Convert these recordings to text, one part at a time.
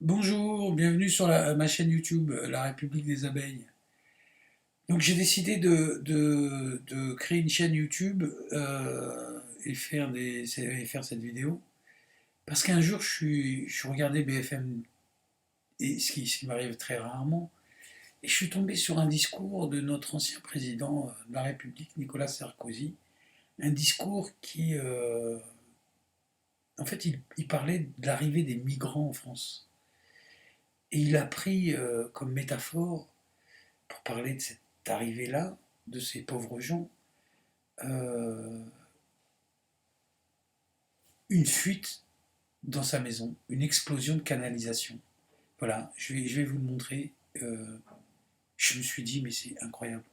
Bonjour, bienvenue sur ma chaîne YouTube, La République des Abeilles. Donc j'ai décidé de créer une chaîne YouTube et faire cette vidéo. Parce qu'un jour je regardais BFM, et ce qui m'arrive très rarement, et je suis tombé sur un discours de notre ancien président de la République, Nicolas Sarkozy. Un discours en fait, il parlait de l'arrivée des migrants en France. Et il a pris comme métaphore pour parler de cette arrivée-là, de ces pauvres gens, euh, une fuite dans sa maison, une explosion de canalisation. Voilà, je vais vous le montrer. Je me suis dit, mais c'est incroyable.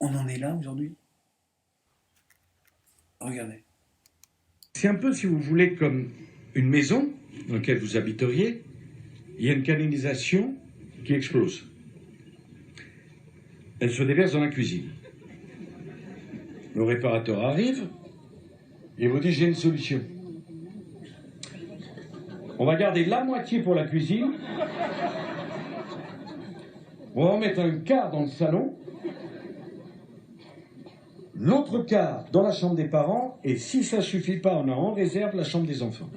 On en est là aujourd'hui. Regardez. C'est un peu, si vous voulez, comme une maison dans laquelle vous habiteriez. Il y a une canalisation qui explose. Elle se déverse dans la cuisine. Le réparateur arrive et vous dit: j'ai une solution. On va garder la moitié pour la cuisine. On va en mettre un quart dans le salon, l'autre quart dans la chambre des parents, et si ça suffit pas, on a en réserve la chambre des enfants.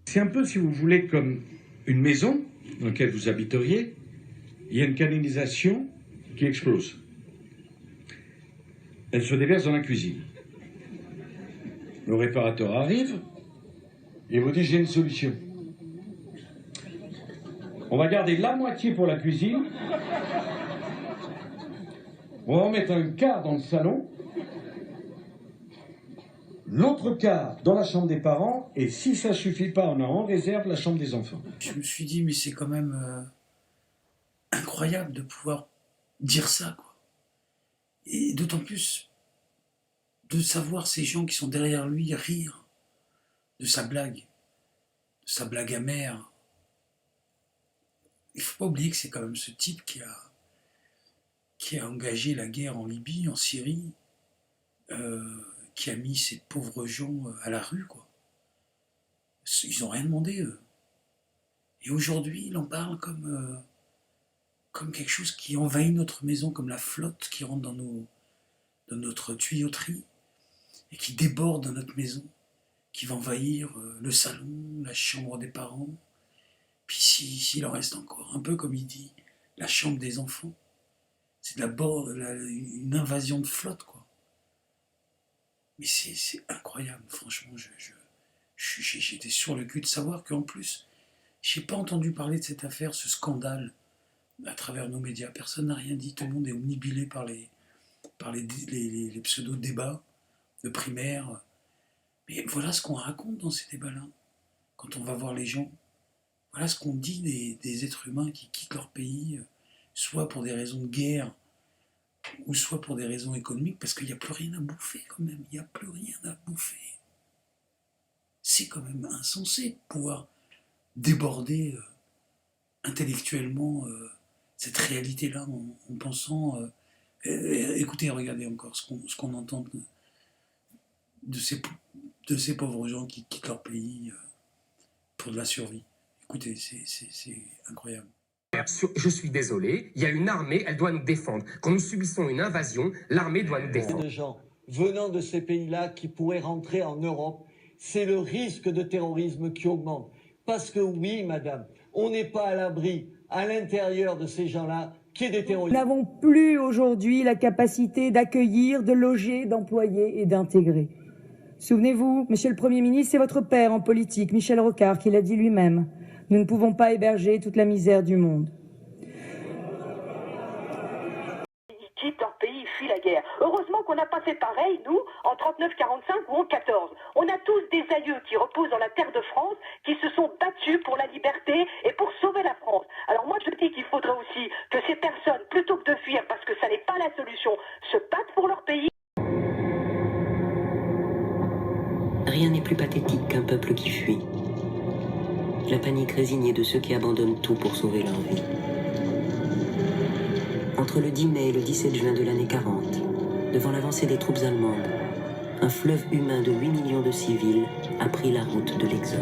C'est un peu, si vous voulez, comme une maison dans laquelle vous habiteriez. Il y a une canalisation qui explose. Elle se déverse dans la cuisine. Le réparateur arrive et vous dit: j'ai une solution. On va garder la moitié pour la cuisine. On va en mettre un quart dans le salon, l'autre quart dans la chambre des parents, et si ça suffit pas, on a en réserve la chambre des enfants. Je me suis dit, mais c'est quand même incroyable de pouvoir dire ça, quoi. Et d'autant plus de savoir ces gens qui sont derrière lui rire de sa blague. sa blague amère. Il ne faut pas oublier que c'est quand même ce type qui a engagé la guerre en Libye, en Syrie, qui a mis ces pauvres gens à la rue, quoi. Ils n'ont rien demandé, eux. Et aujourd'hui, il en parle comme quelque chose qui envahit notre maison, comme la flotte qui rentre dans notre tuyauterie et qui déborde dans notre maison, qui va envahir le salon, la chambre des parents, puis s'il en reste encore, un peu comme il dit, la chambre des enfants. C'est d'abord une invasion de flotte, quoi. Mais c'est incroyable, franchement, j'étais sur le cul de savoir qu'en plus, je n'ai pas entendu parler de cette affaire, ce scandale, à travers nos médias. Personne n'a rien dit, tout le monde est omnibilé par les pseudo-débats de primaire. Mais voilà ce qu'on raconte dans ces débats-là, quand on va voir les gens. Voilà ce qu'on dit des êtres humains qui quittent leur pays, soit pour des raisons de guerre, ou soit pour des raisons économiques, parce qu'il n'y a plus rien à bouffer quand même, il n'y a plus rien à bouffer. C'est quand même insensé de pouvoir déborder intellectuellement cette réalité-là en pensant... écoutez, regardez encore ce qu'on entend de ces pauvres gens qui quittent leur pays pour de la survie. Écoutez, c'est incroyable. Je suis désolé, il y a une armée, elle doit nous défendre. Quand nous subissons une invasion, l'armée doit nous défendre. De gens venant de ces pays-là qui pourraient rentrer en Europe, c'est le risque de terrorisme qui augmente. Parce que oui, madame, on n'est pas à l'abri, à l'intérieur de ces gens-là, qu'il y ait des terroristes. Nous n'avons plus aujourd'hui la capacité d'accueillir, de loger, d'employer et d'intégrer. Souvenez-vous, monsieur le Premier ministre, c'est votre père en politique, Michel Rocard, qui l'a dit lui-même. Nous ne pouvons pas héberger toute la misère du monde. Ils quittent leur pays, ils fuient la guerre. Heureusement qu'on n'a pas fait pareil, nous, en 39-45 ou en 14. On a tous des aïeux qui reposent dans la terre de France, qui se sont battus pour la liberté et pour sauver la France. Alors moi, je dis qu'il faudrait aussi que ces personnes, plutôt que de fuir, parce que ça n'est pas la solution, se battent pour leur pays. Rien n'est plus pathétique qu'un peuple qui fuit. La panique résignée de ceux qui abandonnent tout pour sauver leur vie. Entre le 10 mai et le 17 juin de l'année 40, devant l'avancée des troupes allemandes, un fleuve humain de 8 millions de civils a pris la route de l'exode.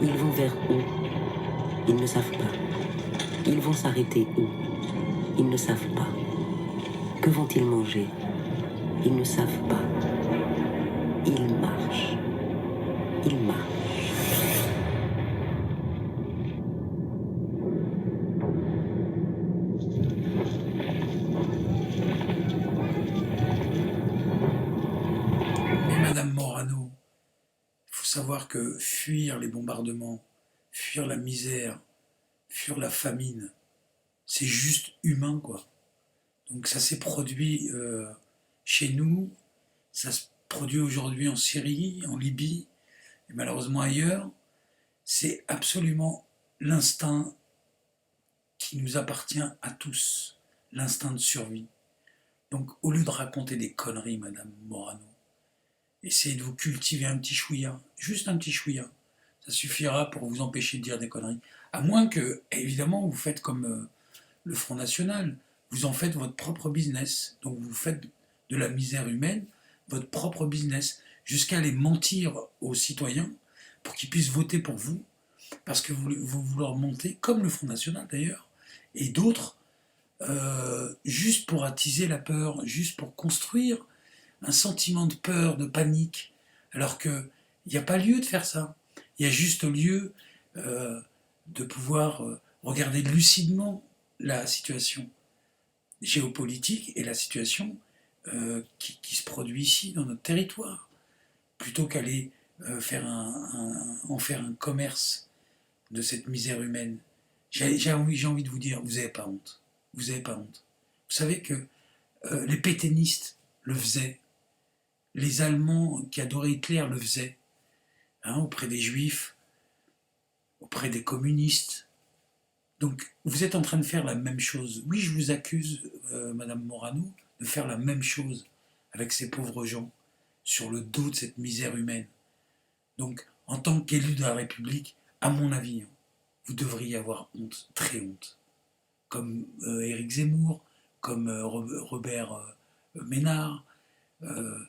Ils vont vers où? Ils ne savent pas. Ils vont s'arrêter où? Ils ne savent pas. Que vont-ils manger? Ils ne savent pas. Ils marchent. Ils marchent. Mais Madame Morano, il faut savoir que fuir les bombardements, fuir la misère, fuir la famine, c'est juste humain, quoi. Donc ça s'est produit chez nous, ça se produit aujourd'hui en Syrie, en Libye, et malheureusement ailleurs. C'est absolument l'instinct qui nous appartient à tous, l'instinct de survie. Donc au lieu de raconter des conneries, Madame Morano, essayez de vous cultiver un petit chouïa, juste un petit chouïa. Ça suffira pour vous empêcher de dire des conneries. À moins que, évidemment, vous faites comme le Front National, vous en faites votre propre business. Donc vous faites de la misère humaine votre propre business, jusqu'à aller mentir aux citoyens pour qu'ils puissent voter pour vous, parce que vous leur mentez, comme le Front National d'ailleurs, et d'autres, juste pour attiser la peur, juste pour construire un sentiment de peur, de panique, alors qu'il n'y a pas lieu de faire ça. Il y a juste lieu de pouvoir regarder lucidement la situation géopolitique et la situation qui se produit ici, dans notre territoire, plutôt qu'aller en faire un commerce de cette misère humaine. J'ai envie de vous dire, vous n'avez pas honte. Vous n'avez pas honte. Vous savez que les pétainistes le faisaient. Les Allemands qui adoraient Hitler le faisaient. Hein, auprès des Juifs, auprès des communistes. Donc, vous êtes en train de faire la même chose. Oui, je vous accuse, Madame Morano, de faire la même chose avec ces pauvres gens, sur le dos de cette misère humaine. Donc, en tant qu'élu de la République, à mon avis, hein, vous devriez avoir honte, très honte. Comme Éric Zemmour, comme Robert Ménard, euh,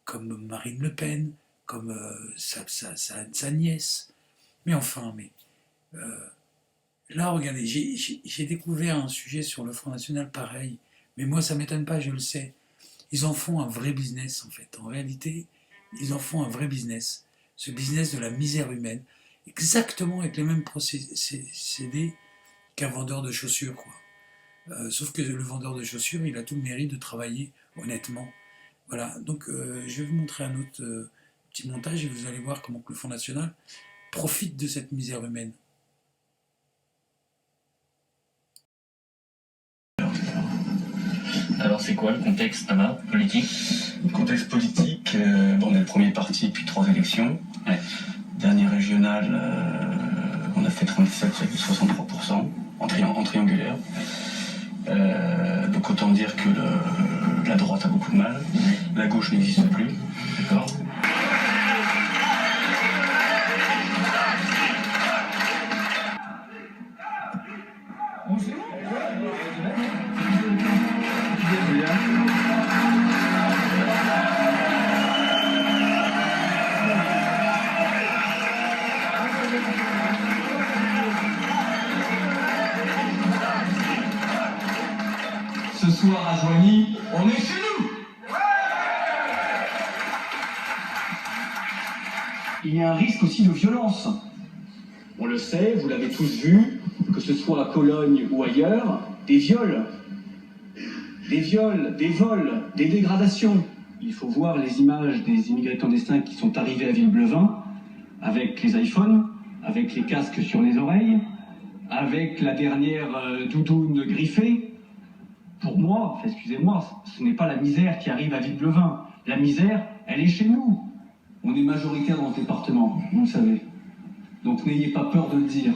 comme Marine Le Pen, comme sa nièce. Mais enfin, là, regardez, j'ai découvert un sujet sur le Front National pareil, mais moi, ça ne m'étonne pas, je le sais. Ils en font un vrai business, en fait. En réalité, ils en font un vrai business. Ce business de la misère humaine, exactement avec les mêmes procédés qu'un vendeur de chaussures, quoi. Sauf que le vendeur de chaussures, il a tout le mérite de travailler honnêtement. Voilà, donc je vais vous montrer un autre petit montage et vous allez voir comment que le Front National profite de cette misère humaine. Alors c'est quoi le contexte là-bas, politique? Le contexte politique, on est le premier parti depuis 3 élections. Ouais. Dernière régionale, on a fait 37,63% en triangulaire. Donc autant dire que la droite a beaucoup de mal, la gauche n'existe plus. D'accord. Ce soir à Joigny, on est chez nous. Il y a un risque aussi de violence. On le sait, vous l'avez tous vu, que ce soit à Cologne ou ailleurs, des viols, des vols, des dégradations. Il faut voir les images des immigrés clandestins qui sont arrivés à Villeblevin avec les iPhones, avec les casques sur les oreilles, avec la dernière doudoune griffée. Pour moi, excusez-moi, ce n'est pas la misère qui arrive à Villeblevin. La misère, elle est chez nous. On est majoritaire dans le département, vous le savez. Donc n'ayez pas peur de le dire.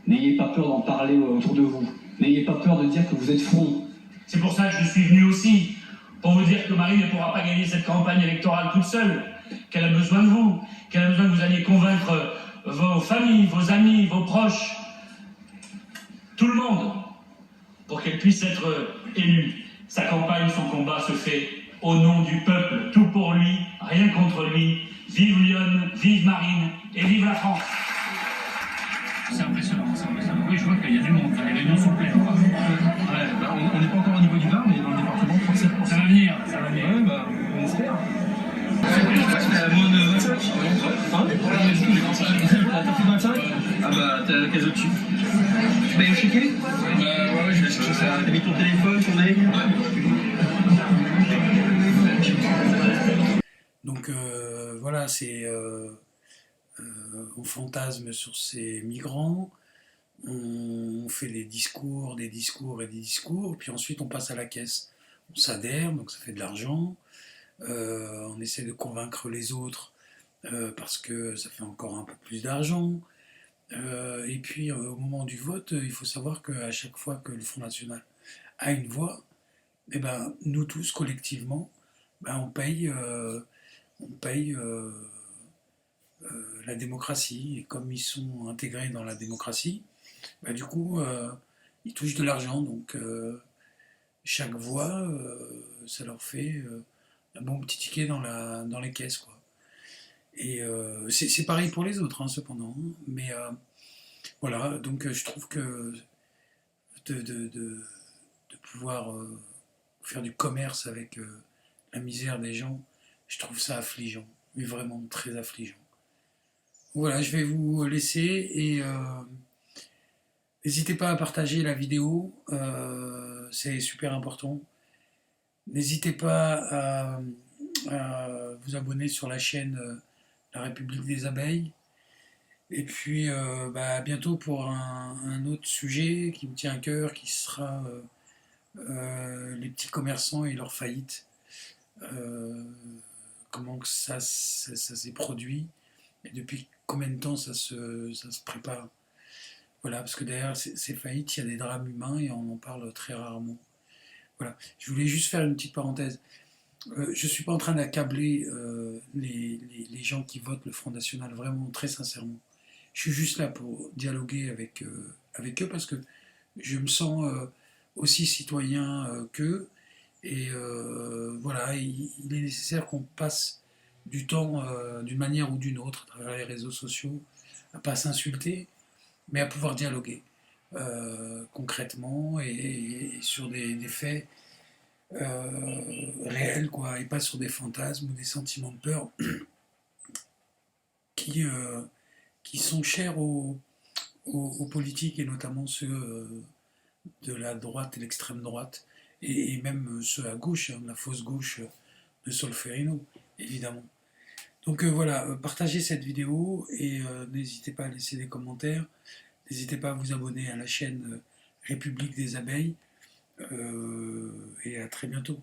N'ayez pas peur d'en parler autour de vous. N'ayez pas peur de dire que vous êtes front. C'est pour ça que je suis venu aussi, pour vous dire que Marine ne pourra pas gagner cette campagne électorale toute seule, qu'elle a besoin de vous, qu'elle a besoin que vous alliez convaincre vos familles, vos amis, vos proches, tout le monde, pour qu'elle puisse être élue. Sa campagne, son combat se fait au nom du peuple, tout pour lui, rien contre lui. Vive Lyon, vive Marine et vive la France. C'est impressionnant, c'est impressionnant. Oui, je vois qu'il y a du monde, les réunions sont pleines. Ouais, on n'est pas encore au niveau du Var, mais dans le département, 37%. Ça va venir, ça va venir. Ouais, on espère. Moins de 25. Hein? T'as fait 25? Ah bah, t'as la case au-dessus. Tu payes au chéquier? Ouais, je vais chercher ça. T'as mis ton téléphone, ton mail? Donc voilà, on fantasme sur ces migrants, on fait des discours et des discours, puis ensuite on passe à la caisse. On s'adhère, donc ça fait de l'argent, on essaie de convaincre les autres parce que ça fait encore un peu plus d'argent. Et puis au moment du vote, il faut savoir qu'à chaque fois que le Front National a une voix, eh ben, nous tous collectivement, ben, on paye la démocratie. Et comme ils sont intégrés dans la démocratie, ben, du coup, ils touchent de l'argent. Donc chaque voix, ça leur fait un bon petit ticket dans les caisses, quoi. Et c'est pareil pour les autres, hein, cependant. Mais voilà, donc je trouve que de pouvoir faire du commerce avec la misère des gens, je trouve ça affligeant, mais vraiment très affligeant. Voilà, je vais vous laisser et n'hésitez pas à partager la vidéo, c'est super important. N'hésitez pas à vous abonner sur la chaîne La République des Abeilles. Et puis à bientôt pour un autre sujet qui me tient à cœur, qui sera les petits commerçants et leur faillite. Comment que ça s'est produit et depuis combien de temps ça se prépare. Voilà, parce que derrière ces faillites, il y a des drames humains et on en parle très rarement. Voilà, je voulais juste faire une petite parenthèse. je ne suis pas en train d'accabler les gens qui votent le Front National, vraiment, très sincèrement. Je suis juste là pour dialoguer avec eux parce que je me sens aussi citoyen qu'eux. Et voilà, il est nécessaire qu'on passe du temps d'une manière ou d'une autre, à travers les réseaux sociaux, à pas s'insulter, mais à pouvoir dialoguer concrètement et sur des faits réels, quoi, et pas sur des fantasmes ou des sentiments de peur qui, euh, qui sont chers aux politiques et notamment ceux de la droite et l'extrême droite et même ceux à gauche, hein, la fausse gauche de Solferino, évidemment. Donc voilà, partagez cette vidéo et n'hésitez pas à laisser des commentaires, n'hésitez pas à vous abonner à la chaîne République des Abeilles et à très bientôt.